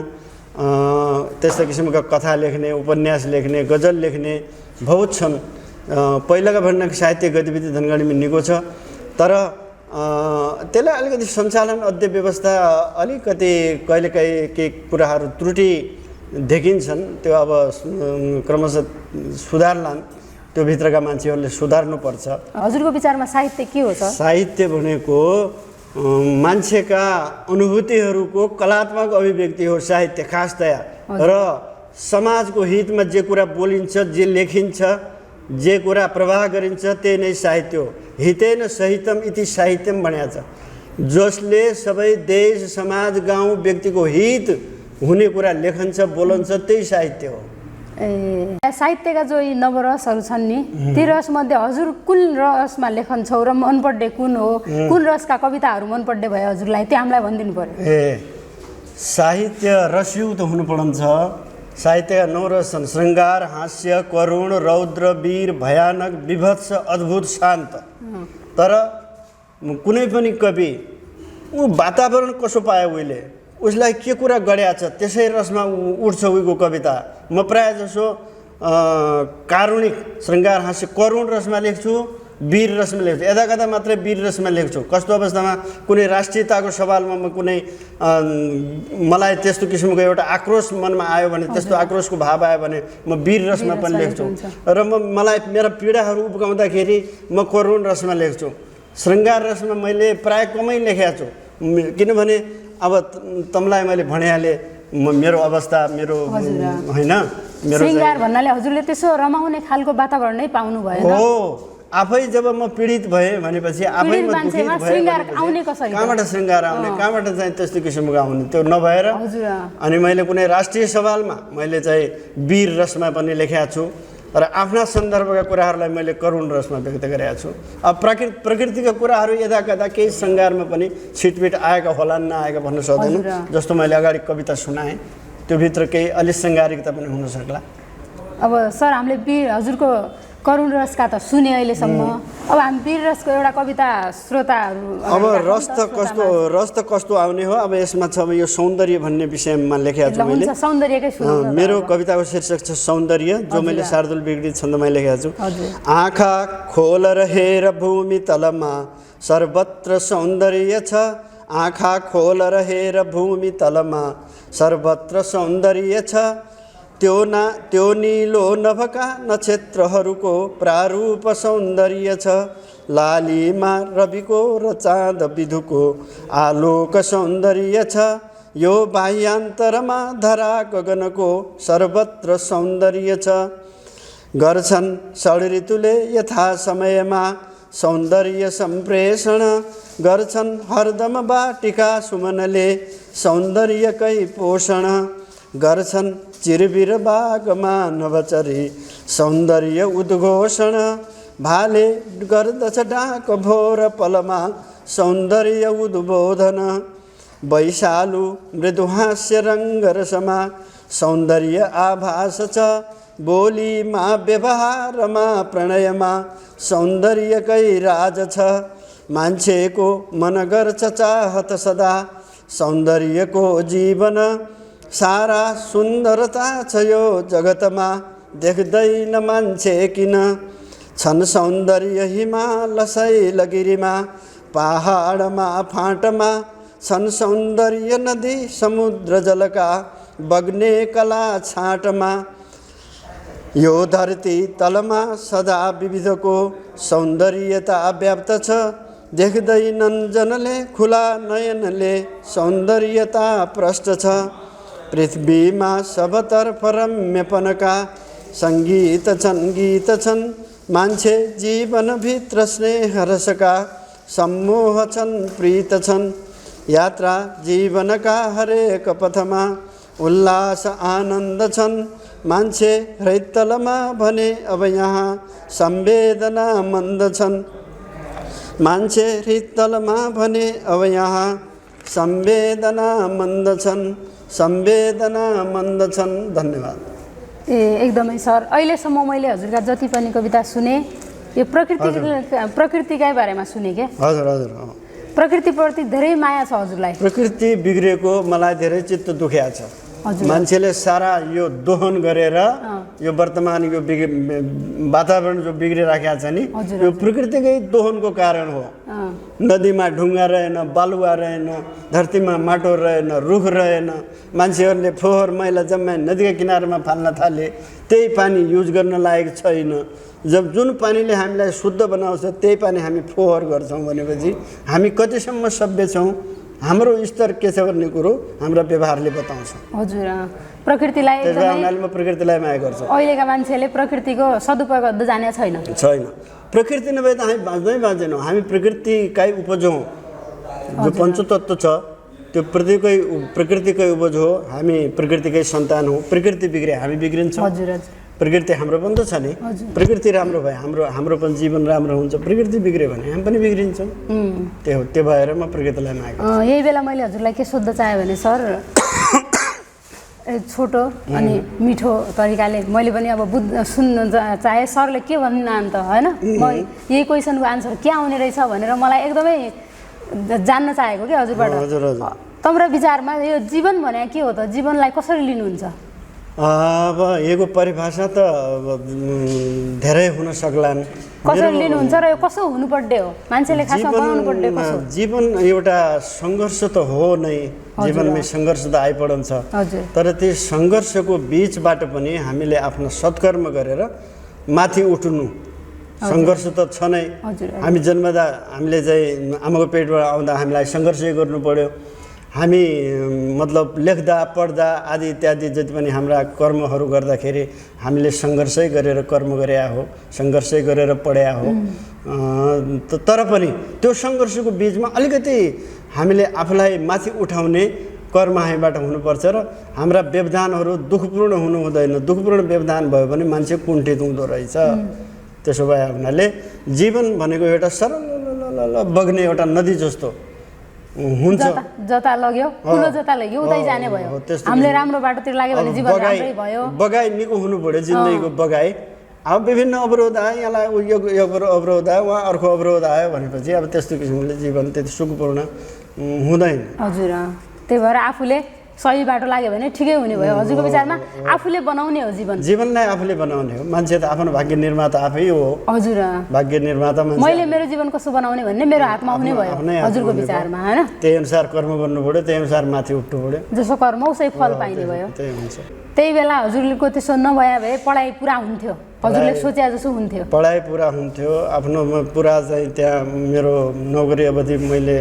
[SPEAKER 1] त्यस्तो किसिमका कथा लेख्ने, उपन्यास लेख्ने, गजल लेख्ने बहुत छन्। पहिलाका भन्दा साहित्यिक गतिविधि धनगढीमा निको छ। तर त्यसलाई अलिकति सञ्चालन अध्यय व्यवस्था अलिकति कहिलेकाहीँ केही कुराहरू त्रुटि देखिन्छन्, त्यो अब क्रमशः सुधार्लान्, त्यो भित्रका मान्छेहरूले सुधार्नुपर्छ।
[SPEAKER 2] हजुरको विचारमा साहित्य के हो सर?
[SPEAKER 1] साहित्य भनेको मान्छेका अनुभूतिहरूको कलात्मक अभिव्यक्ति हो साहित्य खासतया, र समाजको हितमा जे कुरा बोलिन्छ, जे लेखिन्छ, जे कुरा प्रवाह गरिन्छ त्यही नै साहित्य हो। हितेन सहितम इति साहित्यम भनेको छ, जसले सबै देश समाज गाउँ व्यक्तिको हित हुने कुरा लेखन्छ बोलन्छ त्यही साहित्य हो।
[SPEAKER 2] साहित्यका जो यी नवरसहरू छन् नि, ती रसमध्ये हजुर कुन रसमा लेखन छौ र मनपर्ने कुन हो, कुन रसका कविताहरू मनपर्ने भयो हजुरलाई, त्यो हामीलाई भनिदिनु पर्यो।
[SPEAKER 1] साहित्य रसयुक्त हुनुपर्छ। साहित्यका 9 रस छन्: श्रृङ्गार, हास्य, करुण, रौद्र, वीर, भयानक, विभत्स, अद्भुत, शान्त। तर कुनै पनि कवि ऊ वातावरण कसो पायो, उहिले उसलाई के कुरा गढ्या छ त्यसै रसमा उठ्छ उहीको कविता। म प्रायः जसो कारुणिक, श्रृङ्गार, हास्य, करुण रसमा लेख्छु, वीर रसमा लेख्छु, यदा कदा मात्रै वीर रसमा लेख्छु। कस्तो अवस्थामा कुनै राष्ट्रियताको सवालमा म कुनै मलाई त्यस्तो किसिमको एउटा आक्रोश मनमा आयो भने, त्यस्तो आक्रोशको भाव आयो भने म वीर रसमा पनि लेख्छु, र मलाई मेरा पीडाहरू उब्काउँदाखेरि म करुण रसमा लेख्छु। श्रृङ्गार रसमा मैले प्राय कमै लेखेको छु, किनभने अब तमलाई मैले भनिहालेँ मेरो अवस्था, मेरो होइन, मेरो
[SPEAKER 2] श्रृङ्गार भन्नाले हजुरले त्यसो रमाउने खालको वातावरण नै पाउनु भएन
[SPEAKER 1] हो। आफै जब म पीडित भएँ भनेपछि आफैमा दुखित भएँ, कहाँबाट श्रृङ्गार आउने, कहाँबाट चाहिँ त्यस्तो किसिमको आउने, त्यो नभएर अनि मैले कुनै राष्ट्रिय सवालमा मैले चाहिँ वीर रसमा पनि लेखेको छु, र आफ्ना सन्दर्भका कुराहरूलाई मैले करुण रसमा व्यक्त गरेको छु। अब प्रकृतिका कुराहरू यदा कदा केही श्रृङ्गारमा पनि छिटपिट आएका होलान्, नआएका भन्न सक्दैन। जस्तो मैले अगाडि कविता सुनाएँ, त्यो भित्र केही अलि श्रृङ्गारिकता पनि हुन सक्ला।
[SPEAKER 2] अब सर हामीले वीर हजुरको करुण रसका त सुने अहिलेसम्म, अब हामी वीर रसको एउटा कविता श्रोताहरू
[SPEAKER 1] अब रस त कस्तो आउने हो। अब यसमा छ यो सौन्दर्य भन्ने विषयमा लेखेको छु मैले।
[SPEAKER 2] सौन्दर्यकै सुनाउनु।
[SPEAKER 1] मेरो कविताको शीर्षक छ सौन्दर्य, जो मैले शार्दुल विगडित छन्दमा लेखेको छु। आँखा खोल र हेर भूमि तलमा सर्वत्र सौन्दर्य छ, आँखा खोल र हेर भूमि तलमा सर्वत्र सौन्दर्य छ, त्यो निलो नभका नक्षत्रहरूको प्रारूप सौन्दर्य छ, लालीमा रविको र चाँद विधुको आलोक सौन्दर्य छ, यो बाह्यान्तरमा धरा गगनको सर्वत्र सौन्दर्य छ, गर्छन् षड्ऋतुले यथा समयमा सौन्दर्य सम्प्रेषण, गर्छन् हरदम बाटिका सुमनले सौन्दर्यकै पोषण, गर्छन् चिरबिर बागमा नवचरी सौन्दर्य उद्घोषण, भाले गर्दछ डाक भोर पलमा सौन्दर्य उद्बोधन, वैशालु मृदुहास्य रङ्गरसमा सौन्दर्य आभास छ, बोलीमा व्यवहारमा प्रणयमा सौन्दर्यकै राज छ, मान्छेको मन गर्छ चाहत सदा सौन्दर्यको जीवन, सारा सुन्दरता छ यो जगतमा देख्दैन मान्छे किन, छन् सौन्दर्य हिमाल शैलगिरीमा पहाडमा फाँटमा, छन् सौन्दर्य नदी समुद्र जलका बग्ने कला छाँटमा, यो धरती तलमा सदा विविधको सौन्दर्यता व्याप्त छ, देख्दैनन् जनले खुला नयनले सौन्दर्यता प्रष्ट छ, पृथ्वीमा सबतर्फ रम्यपनका सङ्गीत छन् गीत छन्, मान्छे जीवनभित्र स्नेह रसका सम्मोह छन् प्रीत छन्, यात्रा जीवनका हरेक पथमा उल्लास आनन्द छन्, मान्छे हृदयतलमा भने अब यहाँ संवेदना मन्द छन्, मान्छे हृदयतलमा भने अब यहाँ संवेदना मन्द छन्, संवेदना मन्द छन्। धन्यवाद।
[SPEAKER 2] एकदमै सर, अहिलेसम्म मैले हजुरका जति पनि कविता सुने यो प्रकृतिकै बारेमा सुने के?
[SPEAKER 1] हजुर हजुर।
[SPEAKER 2] प्रकृतिप्रति धेरै माया छ हजुरलाई?
[SPEAKER 1] प्रकृति बिग्रेको मलाई धेरै चित्त दुख्या छ। मान्छेले सारा यो दोहन गरेर यो वर्तमान यो वातावरण जो बिग्रिराखेको छ नि यो प्रकृतिकै दोहनको कारण हो। नदीमा ढुङ्गा रहेन, बालुवा रहेन, धरतीमा माटो रहेन, रुख रहेन, मान्छेहरूले फोहोर मैला जम्मा नदीका किनारमा फाल्न थाले, त्यही पानी युज गर्न लायक छैन। जब जुन पानीले हामीलाई शुद्ध बनाउँछ त्यही पानी हामी फोहोर गर्छौँ भनेपछि हामी कतिसम्म सभ्य छौँ, हाम्रो स्तर के छ भन्ने कुरो हाम्रा व्यवहारले बताउँछ।
[SPEAKER 2] हजुर, प्रकृतिलाई
[SPEAKER 1] म प्रकृतिलाई माया गर्छु।
[SPEAKER 2] अहिलेका मान्छेले प्रकृतिको सदुपयोग गर्दै जाने छैन।
[SPEAKER 1] प्रकृति नभए त हामी बाँच्दै बाँच्दैनौँ। हामी प्रकृतिकै उपज हौँ। जो पञ्चतत्त्व छ त्यो प्रकृतिकै उपज हो। हामी प्रकृतिकै सन्तान हौँ। प्रकृति बिग्रे हामी बिग्रिन्छौँ। प्रकृति हाम्रो पनि त छ नि। प्रकृति राम्रो भए हाम्रो पनि जीवन राम्रो हुन्छ। प्रकृति बिग्रियो भने हामी पनि बिग्रिन्छौँ। त्यो भएर म प्रकृतिलाई मागेको।
[SPEAKER 2] यही बेला मैले हजुरलाई के सोध्न चाहेँ भने सर, छोटो अनि मिठो तरिकाले मैले पनि अब सुन्न चाहे सरले के भन्नु त होइन, म यही क्वेसनको आन्सर के आउने रहेछ भनेर मलाई एकदमै जान्न चाहेको कि हजुरबाट। तम्रो विचारमा यो जीवन भने के हो त? जीवनलाई कसरी लिनुहुन्छ?
[SPEAKER 1] अब यसको परिभाषा त धेरै हुन सक्लान्।
[SPEAKER 2] कसरी लिनुहुन्छ र यो कसो हुनुपर्ने हो? मान्छेले खासमा बनाउनु पर्ने कसो?
[SPEAKER 1] जीवन एउटा सङ्घर्ष त हो नै। जीवनमै सङ्घर्ष त आइपरन्छ। तर त्यो सङ्घर्षको बिचबाट पनि हामीले आफ्नो सत्कर्म गरेर माथि उठ्नु। सङ्घर्ष त छ नै। हामी जन्मदा हामीले चाहिँ आमाको पेटबाट आउँदा हामीलाई सङ्घर्षै गर्नु पर्यो। हामी मतलब लेख्दा पढ्दा आदि इत्यादि जति पनि हाम्रा कर्महरू गर्दाखेरि हामीले सङ्घर्षै गरेर कर्म गरे हो, सङ्घर्षै गरेर पढे हो। तर पनि त्यो सङ्घर्षको बिचमा अलिकति हामीले आफूलाई माथि उठाउने कर्मबाट हुनुपर्छ र हाम्रा व्यवधानहरू दुःखपूर्ण हुनु हुँदैन। दुःखपूर्ण व्यवधान भयो भने मान्छे कुण्ठित हुँदो रहेछ। त्यसो भए हुनाले जीवन भनेको एउटा सरल बग्ने एउटा नदी जस्तो हुन्छ।
[SPEAKER 2] जता लग्यो कुलो जता लग्यो उतै जाने भयो। हामीले राम्रो बाटोतिर लाग्यो भने जीवन राम्रै भयो।
[SPEAKER 1] बगाइ निको हुनु पर्यो जिन्दगीको बगाइ। अब विभिन्न अवरोध आयो, यहाँलाई यो अवरोध आयो, उहाँ अर्को अवरोध आयो भनेपछि अब त्यस्तो किसिमले जीवन त्यति सुखपूर्ण हुँदैन।
[SPEAKER 2] हजुर, त्यही भएर आफूले सही बाटो लाग्यो भने ठिकै हुने भयो। हजुरको विचारमा आफूले बनाउने हो जीवन? जीवनलाई
[SPEAKER 1] आफूले बनाउने हो। मान्छे त आफ्नो भाग्य निर्माता आफै हो।
[SPEAKER 2] हजुर,
[SPEAKER 1] भाग्य निर्माता मान्छे।
[SPEAKER 2] मैले मेरो जीवन कसो बनाउने भन्ने मेरो हातमा हुने भयो हजुरको विचारमा, हैन?
[SPEAKER 1] त्यही अनुसार कर्म गर्नु पर्यो, त्यही अनुसार माथि उठ्नु पर्यो।
[SPEAKER 2] जसो कर्म उसै फल पाइने भयो।
[SPEAKER 1] त्यही हुन्छ।
[SPEAKER 2] त्यही बेला हजुरको त्यसो नभए भए पढाइ पुरा हुन्थ्यो, हजुरले सोचे जसो हुन्थ्यो?
[SPEAKER 1] पढाइ पुरा हुन्थ्यो। आफ्नो पुरा चाहिँ त्यहाँ मेरो नोकरी अवधि मैले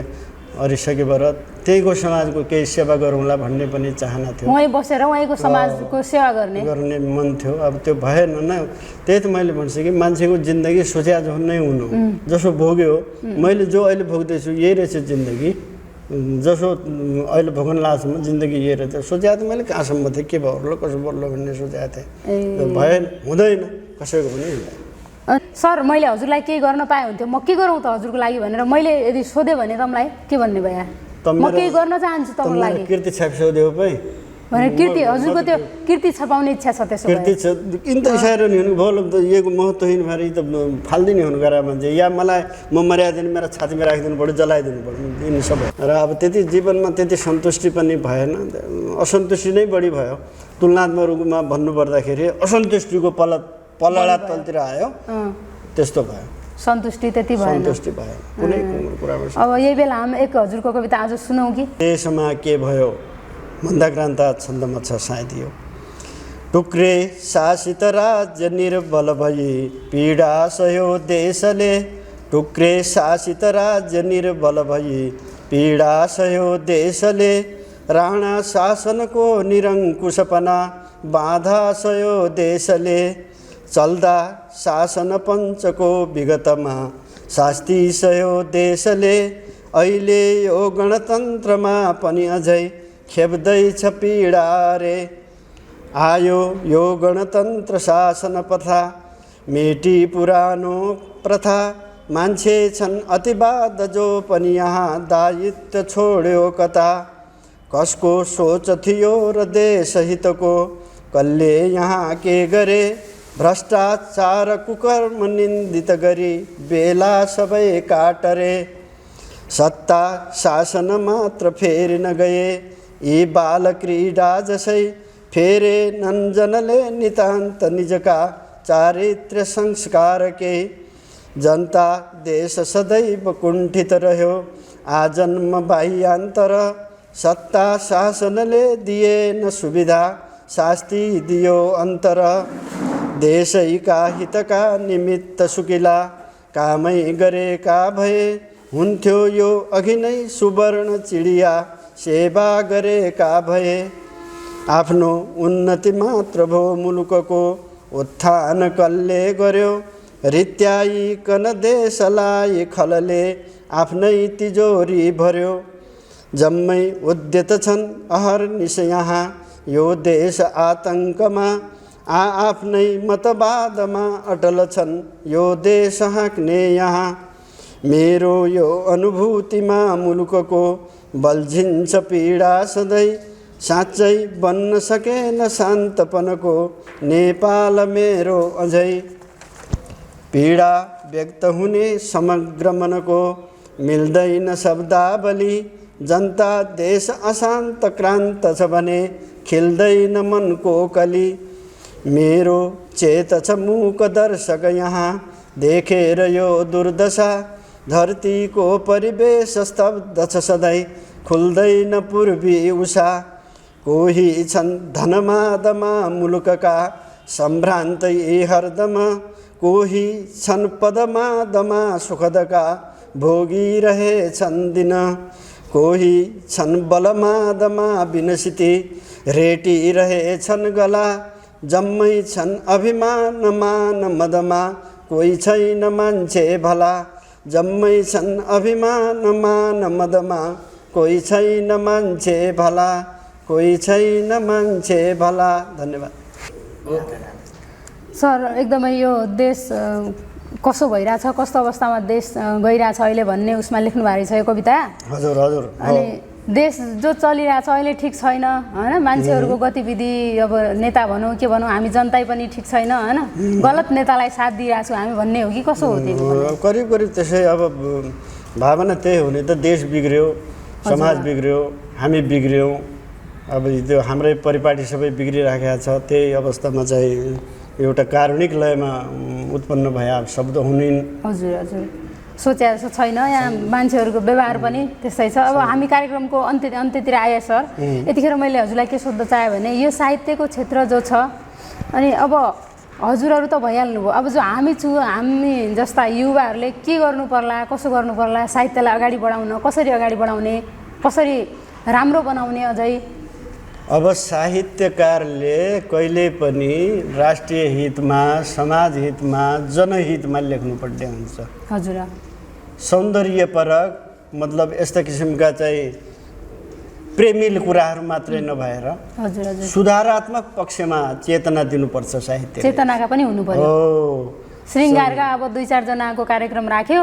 [SPEAKER 1] हरिसके भएर त्यहीको समाजको केही सेवा गरौँला भन्ने पनि चाहना थियो।
[SPEAKER 2] वहीँ बसेर वहीँको समाजको सेवा गर्ने
[SPEAKER 1] मन थियो। अब त्यो भएन न। त्यही त मैले भन्छु कि मान्छेको जिन्दगी सोच्या जस्तो नै हुनु। जसो भोग्यो मैले जो अहिले भोग्दैछु यही रहेछ जिन्दगी। जसो अहिले भोग्न लाग्छ म जिन्दगी यही रहेछ। सोचेको त मैले कहाँसम्म थिएँ, के भयो कसो बोल्लो भन्ने सोचेको थिएँ। भएन, हुँदैन, कसैको पनि हुँदैन।
[SPEAKER 2] सर, मैले हजुरलाई केही गर्न पाए हुन्थ्यो, म के गरौँ त हजुरको लागि भनेर मैले यदि सोधेँ भने तपाईँलाई के भन्ने भयो? म केही गर्न चाहन्छु तपाईँको लागि।
[SPEAKER 1] कीर्ति छापिसोध्यो पै
[SPEAKER 2] भने कीर्ति हजुरको त्यो कीर्ति छपाउने इच्छा छ? त्यसो
[SPEAKER 1] कीर्ति छ किन त इसारो नि हुनु भयो त यको महत्त्वहीन भएर त फाल्दिने हुनु गरा मान्छे। या मलाई म मर्यादिनु मेरो छातीमा राखिदिनु पऱ्यो, जलाइदिनु पऱ्यो यिनी सबै। र अब त्यति जीवनमा त्यति सन्तुष्टि पनि भएन, असन्तुष्टि नै बढी भयो। तुलनात्मक रूपमा भन्नुपर्दाखेरि असन्तुष्टिको पलडा तलतिर आयो, त्यस्तो भयो।
[SPEAKER 2] सन्तुष्टि त्यति भयो,
[SPEAKER 1] सन्तुष्टि भयो कुनै कुरामा।
[SPEAKER 2] अब यही बेला हामी एक हजुरको कविता आज सुनौँ कि?
[SPEAKER 1] देशमा के भयो मन्दाक्रान्ता छन्दमा छ सायद यो। टुक्रे शासित राज्य निर्बल भई पीडा सह्यो देशले। टुक्रे शासित राज्य निर्बल भई पीडा सह्यो देशले। राणा शासनको निरङ्कुशपना बाधा सह्यो देशले। चल्दा शासन पञ्चको विगतमा शास्ति सह्यो देशले। अहिले यो गणतन्त्रमा पनि अझै खेप्दैछ पीडा रे। आयो यो गणतन्त्र शासन प्रथा मेटी पुरानो प्रथा। मान्छे छन् अतिवाद जो पनि यहाँ दायित्व छोड्यो कता। कसको सोच थियो र देश हितको कसले यहाँ के गरे। भ्रष्टाचार कुकर्म निन्दित गरी बेला सबै काटरे। सत्ता शासन मात्र फेरि नगए यी बाल क्रीडा जसै। फेरे नञ्जनले नितान्त निजका चारित्र्य संस्कार के जनता देश सदैव कुण्ठित रह्यो आजन्म बाह्यान्तर सत्ता शासनले दिएन सुविधा शास्ति दियो अन्तर देशैका हितका निमित्त सुकिला कामै गरेका भए हुन्थ्यो यो अघि नै सुवर्ण चिडिया सेवा गरेका भए आफ्नो उन्नति मात्र भो मुलुकको उत्थान कसले गर्यो रित्याइकन देशलाई खलले आफ्नै तिजोरी भर्यो जम्मै उद्यत छन् अहर्निश यहाँ यो देश आतङ्कमा आफ्नै मतवादमा अटल छन् यो देश हाँक्ने यहाँ मेरो यो अनुभूतिमा मुलुकको बल्झिन्छ पीडा सधैँ साँच्चै बन्न सकेन शान्तपनको नेपाल मेरो अझै पीडा व्यक्त हुने समग्र मनको मिल्दैन शब्दावली जनता देश अशान्त क्रान्त छ भने खिल्दैन मनको कली मेरो चेत छ मूक दर्शक यहाँ देखेर यो दुर्दशा धरतीको परिवेश स्तब्ध छ सधैँ खुल्दैन पूर्वी उषा कोही छन् धनमादमा मुलुकका सम्भ्रान्त यी हरदम कोही छन् पदमादमा सुखदका भोगिरहेछन् दिन कोही छन् बलमादमा विनसिति रेटिरहेछन् गला जम्मै छन् अभिमान मान मदमा कोही छैन मान्छे भला जम्मै छन् अभिमान मान मदमा कोही छैन मान्छे भला कोही छैन मान्छे भला। धन्यवाद
[SPEAKER 2] सर। एकदमै यो देश कसो भइरहेछ, कस्तो अवस्थामा देश गइरहेछ अहिले भन्ने उसमा लेख्नु भएको रहेछ यो कविता।
[SPEAKER 1] हजुर हजुर।
[SPEAKER 2] अनि देश जो चलिरहेछ अहिले ठिक छैन हैन, मान्छेहरूको गतिविधि अब नेता भनौँ के भनौँ हामी जनता पनि ठिक छैन हैन, गलत नेतालाई साथ दिइरहेको छु हामी भन्ने हो कि कसो हो त्यो?
[SPEAKER 1] करिब करिब त्यसै अब भावना त्यही हो नि त। देश बिग्रियो, समाज बिग्रियो, हामी बिग्रियौँ, अब त्यो हाम्रै परिपाटी सबै बिग्रिराखेको छ। त्यही अवस्थामा चाहिँ एउटा कारुणिक लयमा उत्पन्न भए शब्द हुन्।
[SPEAKER 2] हजुर हजुर। सोचे जस्तो छैन यहाँ मान्छेहरूको व्यवहार पनि त्यस्तै छ। अब हामी कार्यक्रमको अन्त्यतिर आए सर, यतिखेर मैले हजुरलाई के सोध्न चाहेँ भने यो साहित्यको क्षेत्र जो छ अनि अब हजुरहरू त भइहाल्नु भयो, अब जो हामी जस्ता युवाहरूले के गर्नु पर्ला, कसो गर्नु पर्ला, साहित्यलाई अगाडि बढाउन, कसरी अगाडि बढाउने, कसरी राम्रो बनाउने अझै?
[SPEAKER 1] अब साहित्यकारले कहिले पनि राष्ट्रिय हितमा, समाज हितमा, जनहितमा लेख्नुपर्ने हुन्छ।
[SPEAKER 2] हजुर।
[SPEAKER 1] सौन्दर्यपरक मतलब यस्ता किसिमका चाहिँ प्रेमिल कुराहरू मात्रै नभएर
[SPEAKER 2] हजुर हजुर
[SPEAKER 1] सुधारात्मक पक्षमा चेतना दिनुपर्छ। साहित्य
[SPEAKER 2] चेतनाका पनि हुनु पर्यो। श्रृङ्गारका अब 2-4 जनाको कार्यक्रम राख्यो,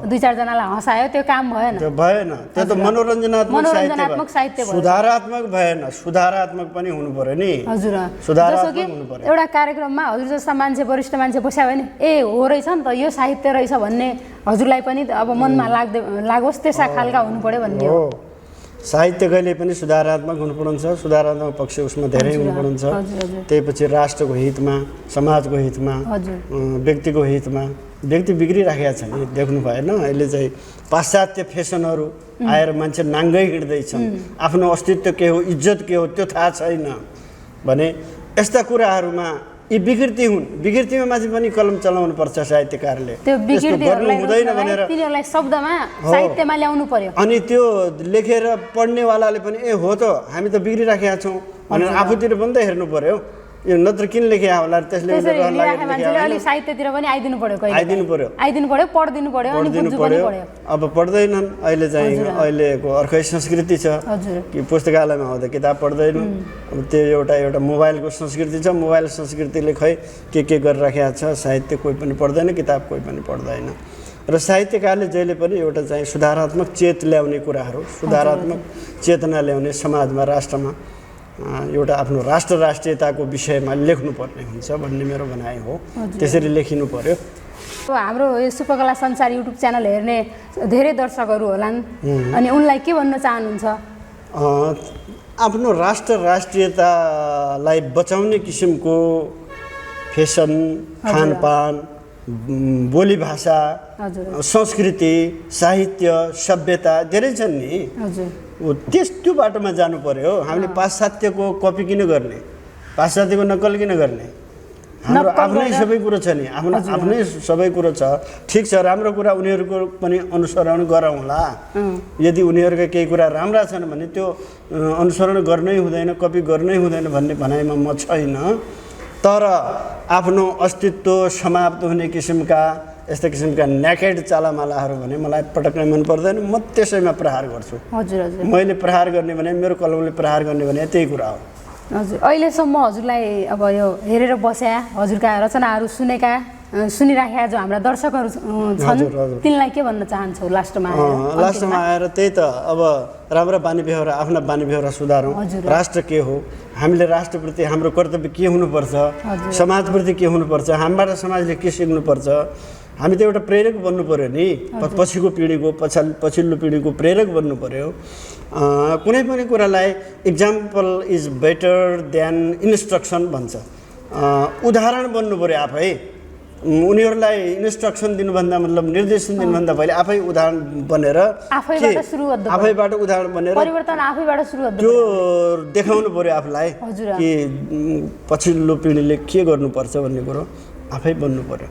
[SPEAKER 2] 2-4 जनालाई हँसायो, त्यो काम भएन।
[SPEAKER 1] त्यो भएन, त्यो त मनोरञ्जनात्मक साहित्य भयो। सुधारात्मक भएन, सुधारात्मक पनि हुनु पर्यो नि।
[SPEAKER 2] हजुर।
[SPEAKER 1] सुधारात्मक हुनु पर्यो।
[SPEAKER 2] एउटा कार्यक्रममा हजुर जस्ता मान्छे, वरिष्ठ मान्छे बस्या भने ए हो रहेछ नि त यो साहित्य रहेछ भन्ने हजुरलाई पनि अब मनमा लागोस् त्यस्ता खालका हुनु पर्यो भन्ने हो।
[SPEAKER 1] साहित्य कहिले पनि सुधारात्मक हुनुपर्छ, सुधारात्मक पक्ष उसमा धेरै हुनुपर्छ। त्यसपछि राष्ट्रको हितमा, समाजको हितमा, व्यक्तिको हितमा। व्यक्ति बिग्रिराखेका छ नि, देख्नु भएन अहिले चाहिँ पाश्चात्य फेसनहरू आएर मान्छे नाङ्गै हिँड्दैछन्, आफ्नो अस्तित्व के हो, इज्जत के हो त्यो थाहा छैन भने यस्ता कुराहरूमा यी विकृति हुन्। विकृतिमा माथि पनि कलम चलाउनु पर्छ साहित्यकारले।
[SPEAKER 2] त्यो
[SPEAKER 1] गर्नु हुँदैन भनेर
[SPEAKER 2] तिनीहरूलाई शब्दमा साहित्यमा ल्याउनु पर्यो।
[SPEAKER 1] अनि त्यो लेखेर पढ्नेवालाले पनि ए हो त हामी त बिग्रिराखेका छौँ भनेर आफूतिर पनि त हेर्नु पर्यो। यो नत्र किन लेख्या होला त्यसले
[SPEAKER 2] अलि साहित्यतिर पनि आइदिनु पर्यो,
[SPEAKER 1] आइदिनु
[SPEAKER 2] पर्यो, पढिदिनु पर्यो, अनि बुझ्नु पनि पर्यो।
[SPEAKER 1] अब पढ्दैनन् अहिले चाहिँ, अहिलेको अर्कै संस्कृति छ कि पुस्तकालयमा आउँदा किताब पढ्दैन। अब त्यो एउटा मोबाइलको संस्कृति छ। मोबाइल संस्कृतिले खै के गरिराखेको छ, साहित्य कोही पनि पढ्दैन, किताब कोही पनि पढ्दैन। र साहित्यकारले जहिले पनि एउटा चाहिँ सुधारात्मक चेत ल्याउने कुराहरू, सुधारात्मक चेतना ल्याउने समाजमा, राष्ट्रमा एउटा आफ्नो राष्ट्रियताको विषयमा लेख्नुपर्ने हुन्छ भन्ने मेरो भनाइ हो। त्यसरी लेखिनु पर्यो।
[SPEAKER 2] हाम्रो यो सुपकला संसार युट्युब च्यानल हेर्ने धेरै दर्शकहरू होलान्, अनि उनलाई के भन्न चाहनुहुन्छ?
[SPEAKER 1] आफ्नो राष्ट्रियतालाई बचाउने किसिमको फेसन, खानपान, बोली भाषा, संस्कृति, साहित्य, सभ्यता धेरै छन् नि। त्यो बाटोमा जानु पर्यो। हामीले पाश्चात्यको कपी किन गर्ने, पाश्चात्यको नक्कल किन गर्ने? हाम्रो आफ्नै सबै कुरो छ नि, आफ्नो आफ्नै सबै कुरो छ। ठिक छ, राम्रो कुरा उनीहरूको पनि अनुसरण गरौँला। यदि उनीहरूका केही कुरा राम्रा छन् भने त्यो अनुसरण गर्नै हुँदैन, कपी गर्नै हुँदैन भन्ने भनाइमा म छैन। तर आफ्नो अस्तित्व समाप्त हुने किसिमका यस्ता किसिमका न्याकेड चालामालाहरू भने मलाई पटक्कै मन पर्दैन। म त्यसैमा प्रहार गर्छु। मैले प्रहार गर्ने भने, मेरो कलमले प्रहार गर्ने भने त्यही कुरा हो।
[SPEAKER 2] हजुर, अहिलेसम्म हजुरलाई अब यो हेरेर बस्या, हजुरका रचनाहरू सुनिराखेका जो हाम्रा दर्शकहरू छन् तिनलाई के भन्न चाहन्छौ लास्टमा
[SPEAKER 1] आएर? त्यही त, अब राम्रा बानी बेहोरा, आफ्ना बानी बेहोरा सुधारौँ। राष्ट्र के हो, हामीले राष्ट्रप्रति हाम्रो कर्तव्य के हुनुपर्छ, समाजप्रति के हुनुपर्छ, हामीबाट समाजले के सिक्नुपर्छ। हामी त एउटा प्रेरक बन्नु पर्यो नि, पछिको पिँढीको, पछिल्लो पिँढीको प्रेरक बन्नु पर्यो। कुनै पनि कुरालाई example is better than instruction भन्छ। उदाहरण बन्नु पर्यो आफै। उनीहरूलाई इन्स्ट्रक्सन दिनुभन्दा, मतलब निर्देशन दिनुभन्दा पहिले आफै उदाहरण बनेर, आफैबाट उदाहरण बनेर
[SPEAKER 2] परिवर्तन आफैबाट सुरु
[SPEAKER 1] त्यो देखाउनु पर्यो आफूलाई कि पछिल्लो पिँढीले के गर्नुपर्छ भन्ने कुरो आफै बन्नु पर्यो।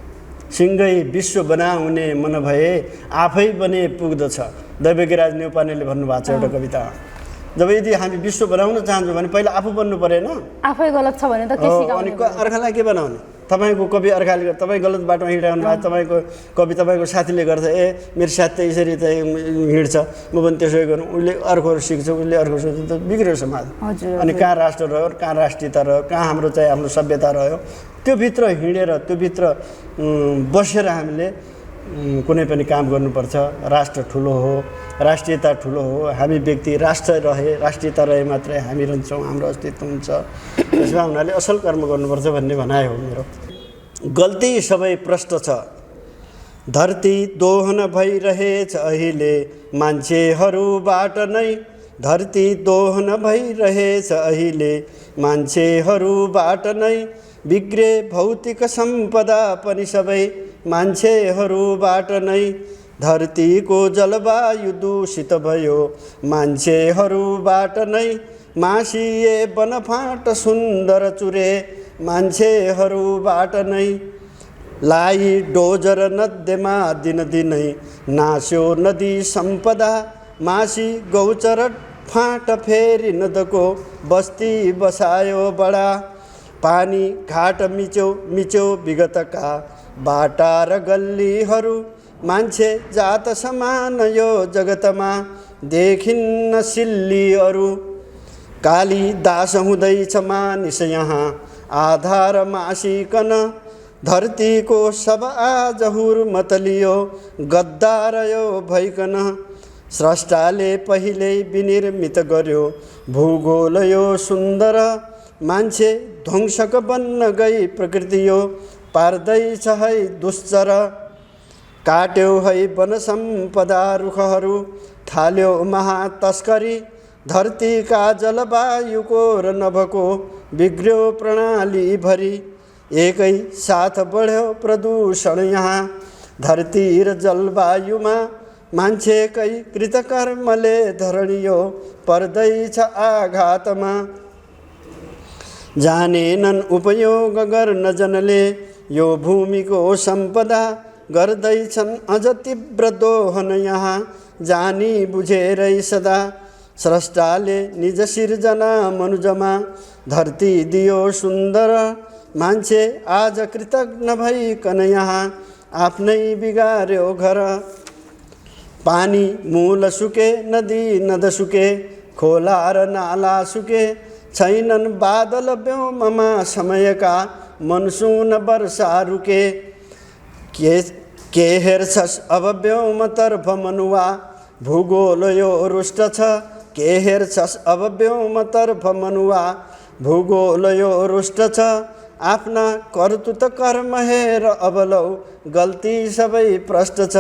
[SPEAKER 1] सिंगै विश्व बनाउने मन भए आफै बने पुग्दछ, दैवकीराज न्यौपानेले भन्नुभएको छ एउटा कविता। जब यदि हामी विश्व बनाउन चाहन्छौँ भने पहिला आफू बन्नु परेन?
[SPEAKER 2] आफै गलत छ भने त के सिकाउने?
[SPEAKER 1] अनि अर्कालाई के बनाउने? तपाईँको कवि अर्काले गर्दा, तपाईँ गलत बाटोमा हिँडाउनु भयो, तपाईँको कवि तपाईँको साथीले गर्दा मेरो साथी त यसरी त हिँड्छ, म पनि त्यसै गरौँ, उसले अर्कोहरू सिक्छ, उसले अर्को सिक्छ, त बिग्रियो समाज। अनि कहाँ राष्ट्र रह्यो, कहाँ राष्ट्रियता रह्यो, कहाँ हाम्रो चाहिँ आफ्नो सभ्यता रह्यो? त्योभित्र हिँडेर, त्योभित्र बसेर हामीले कुनै पनि काम गर्नुपर्छ। राष्ट्र ठुलो हो, राष्ट्रियता ठुलो हो, हामी व्यक्ति राष्ट्र रहे, राष्ट्रियता रहे मात्रै हामी रहन्छौँ, हाम्रो अस्तित्व हुन्छ। त्यसमा हुनाले असल कर्म गर्नुपर्छ भन्ने भनाइ हो मेरो। गल्ती सबै प्रष्ट छ, धरती दोहन भइरहेछ अहिले मान्छेहरूबाट नै, धरती दोहन भइरहेछ अहिले मान्छेहरूबाट नै, बिग्रे भौतिक सम्पदा पनि सबै मान्छेहरूबाट नै, धरतीको जलवायु दूषित भयो मान्छेहरूबाट नै, मासिए बनफाट सुन्दर चुरे मान्छेहरूबाट नै, लाई डोजर नदीमा दिनदिनै नास्यो नदी सम्पदा, मासी गौचर फाँट फेरि नदको बस्ती बसायो बडा, पानी घाट मिच्यो विगतका बाटा र गल्लीहरू, मान्छे जात समान यो जगतमा देखिन्न सिल्लीहरू, कालिदास हुँदैछ मानिस यहाँ आधार मासिकन, धरतीको सब आज हुर्मत लियो गद्दार यो भइकन, स्रष्टाले पहिल्यै विनिर्मित गर्यो भूगोल यो सुन्दर, मान्छे ध्वंसक बन्न गई प्रकृति यो पार्दैछ है दुश्चर, काट्यो है वन सम्पदा रुखहरू थाल्यो महातस्करी, धरतीका जलवायुको र नभको बिग्र्यो प्रणाली भरी, एकै साथ बढ्यो प्रदूषण यहाँ धरती र जलवायुमा, मान्छेकै कृतकर्मले धरणियो पर्दैछ आघातमा, जानेनन् उपयोग गर्न जनले यो भूमिको सम्पदा, गर्दैछन् अझ तीव्र दोहन यहाँ जानी बुझेरै सदा, स्रष्टाले निज सिर्जना मनुजमा धरती दियो सुन्दर, मान्छे आज कृतज्ञ भइकन यहाँ आफ्नै बिगार्यो घर, पानी मूल सुके नदी नद सुके खोला र नाला सुके, छैनन् बादल व्योममा समयका मनसुन वर्षा रुके, के हेर्छस् अब व्योमतर्फ मनुवा भूगोल यो रुष्ट छ, के हेर्छस् अब व्योमतर्फ मनुवा भूगोल यो रुष्ट छ, आफ्ना कर्तुत कर्म हेर अब लौ गल्ती सबै प्रष्ट छ,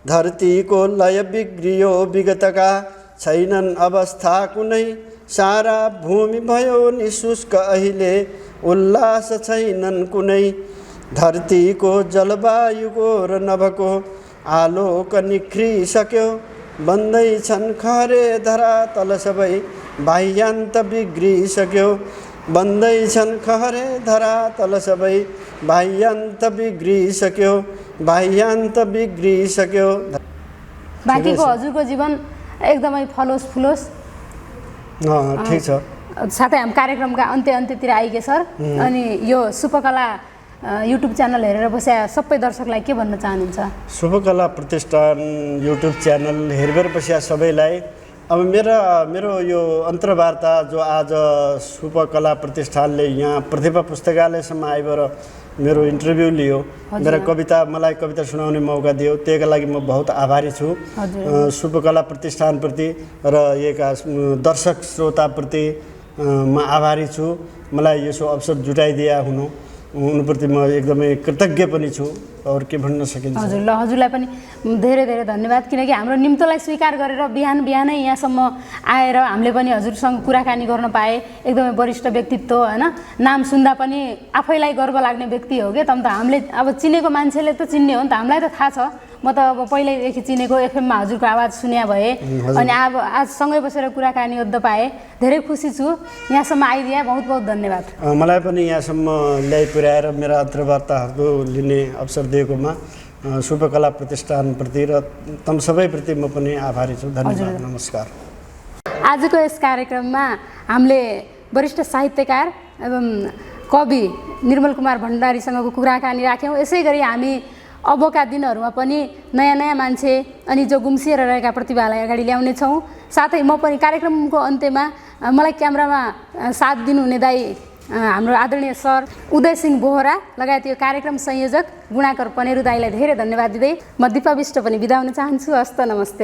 [SPEAKER 1] धरतीको लय बिग्रियो विगतका छैनन् अवस्था कुनै, सारा भूमि भयो निशुष्क अहिले उल्लास छैनन् कुनै धरतीको जलवायुको र नभको आलोक निख्रिसक्यो बन्दैछन् खरे धरातल सबै बाह्यान्त बिग्रिसक्यो बन्दैछन् खरे धरातल सबै बाह्यान्त बिग्रिसक्यो बाह्यान्त बिग्रिसक्यो।
[SPEAKER 2] बाँकीको हजुरको जीवन एकदमै फलोस् फुलोस्।
[SPEAKER 1] ठिक छ।
[SPEAKER 2] साथै हामी कार्यक्रमका अन्त्यतिर आइगे सर। अनि यो शुभकला युट्युब च्यानल हेरेर बस्या सबै दर्शकलाई के भन्न चाहनुहुन्छ?
[SPEAKER 1] शुभकला प्रतिष्ठान युट्युब च्यानल हेरेर बस्या सबैलाई अब मेरो यो अन्तर्वार्ता जो आज शुभकला प्रतिष्ठानले यहाँ प्रतिभा पुस्तकालयसम्म आइबर मेरो इन्टरभ्यू लियो, मेरा मलाई कविता सुनाउने मौका दियो, त्यसका लागि म बहुत आभारी छु शुभकला प्रतिष्ठानप्रति र यहाँका दर्शक श्रोताप्रति म आभारी छु। मलाई यसो अवसर जुटाइदिया हुनुप्रति म एकदमै कृतज्ञ पनि छु। और के भन्न सकिन्छ?
[SPEAKER 2] हजुर, ल हजुरलाई पनि धेरै धेरै धन्यवाद, किनकि हाम्रो निम्तोलाई स्वीकार गरेर बिहानै यहाँसम्म आएर हामीले पनि हजुरसँग कुराकानी गर्न पाए। एकदमै वरिष्ठ व्यक्तित्व हैन, नाम सुन्दा पनि आफैलाई गर्व लाग्ने व्यक्ति हो के। तम त हामीले अब चिनेको मान्छेले त चिन्ने हो नि त, हामीलाई त थाहा छ। म त अब पहिल्यैदेखि चिनेको एफएममा हजुरको आवाज सुन्या भए अनि अब आज सँगै बसेर कुराकानी गर्दा पाए। धेरै खुसी छु। यहाँसम्म आइदिया बहुत बहुत धन्यवाद।
[SPEAKER 1] मलाई पनि यहाँसम्म ल्याइ पुर्याएर मेरा अन्तर्वार्ताहरू लिने अवसर दिएकोमा शुभकला प्रतिष्ठानप्रति र तम सबैप्रति म पनि आभारी छु। धन्यवाद, नमस्कार।
[SPEAKER 2] आजको यस कार्यक्रममा हामीले वरिष्ठ साहित्यकार एवं कवि निर्मल कुमार भण्डारीसँगको कुराकानी राख्यौँ। यसै गरी हामी अबका दिनहरूमा पनि नयाँ मान्छे अनि जो गुम्सिएर रहेका प्रतिभालाई अगाडि ल्याउने छौँ। साथै म पनि कार्यक्रमको अन्त्यमा मलाई क्यामेरामा साथ दिनुहुने दाइ हाम्रो आदरणीय सर उदय सिंह बोहरा लगायत यो कार्यक्रम संयोजक गुणाकर पनेरू दाइलाई धेरै धन्यवाद दिँदै म दिपा विष्ट पनि बिदा हुन चाहन्छु। हस्त, नमस्ते।